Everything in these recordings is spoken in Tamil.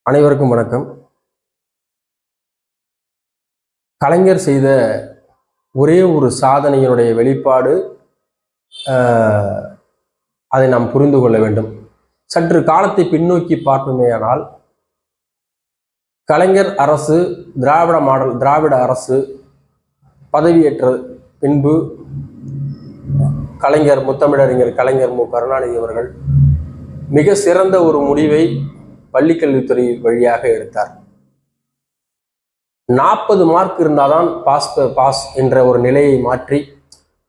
அனைவருக்கும் வணக்கம். கலைஞர் செய்த ஒரே ஒரு சாதனையினுடைய வெளிப்பாடு, அதை நாம் புரிந்து கொள்ள வேண்டும். சற்று காலத்தை பின்னோக்கி பார்ப்போமேயானால், கலைஞர் அரசு, திராவிட அரசு பதவியேற்ற பின்பு முத்தமிழறிஞர் கலைஞர் மு கருணாநிதி அவர்கள் மிக சிறந்த ஒரு முடிவை பள்ளிக்கல்வித்துறை வழியாக எடுத்தார். 40 மார்க் இருந்தால்தான் பாஸ் என்ற ஒரு நிலையை மாற்றி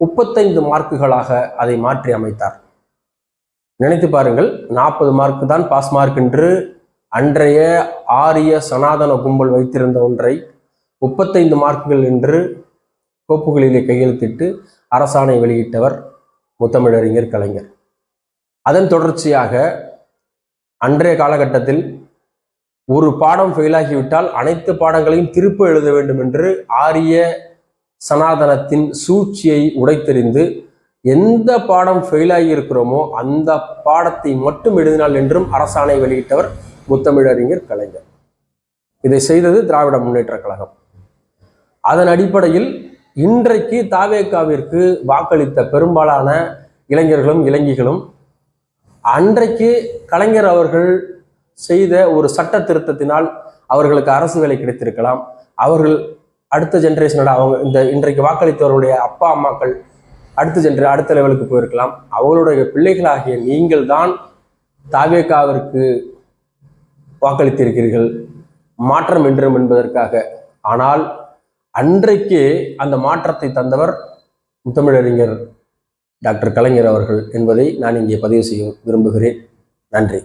35 மார்க்குகளாக அதை மாற்றி அமைத்தார். நினைத்து பாருங்கள், 40 மார்க் தான் பாஸ் மார்க் என்று அன்றைய ஆரிய சனாதன கும்பல் வைத்திருந்த ஒன்றை 35 மார்க்குகள் என்று கோப்புகளிலே கையெழுத்திட்டு அரசாணை வெளியிட்டவர் முத்தமிழறிஞர் கலைஞர். அதன் தொடர்ச்சியாக அன்றைய காலகட்டத்தில் ஒரு பாடம் ஃபெயிலாகிவிட்டால் அனைத்து பாடங்களையும் திருப்ப எழுத வேண்டும் என்று ஆரிய சனாதனத்தின் சூழ்ச்சியை உடைத்தெறிந்து எந்த பாடம் ஃபெயிலாகி இருக்கிறோமோ அந்த பாடத்தை மட்டும் எழுதினால் என்றும் அரசாணை வெளியிட்டவர் முத்தமிழறிஞர் கலைஞர். இதை செய்தது திராவிட முன்னேற்ற கழகம். அதன் அடிப்படையில் இன்றைக்கு தாவேகாவிற்கு வாக்களித்த பெரும்பாலான இளைஞர்களும் இளைஞிகளும் அன்றைக்கு கலைஞர் அவர்கள் செய்த ஒரு சட்ட திருத்தத்தினால் அவர்களுக்கு அரசு வேலை கிடைத்திருக்கலாம். அவர்கள் அடுத்த ஜென்ரேஷனோட இன்றைக்கு வாக்களித்தவருடைய அப்பா அம்மாக்கள் அடுத்த லெவலுக்கு போயிருக்கலாம். அவர்களுடைய பிள்ளைகளாகிய நீங்கள் தான் தாவேகாவிற்கு வாக்களித்திருக்கிறீர்கள், மாற்றம் என்றும் என்பதற்காக. ஆனால் அன்றைக்கே அந்த மாற்றத்தை தந்தவர் முத்தமிழறிஞர் டாக்டர் கலைஞர் அவர்கள் என்பதை நான் இங்கே பதிவு செய்ய விரும்புகிறேன். நன்றி.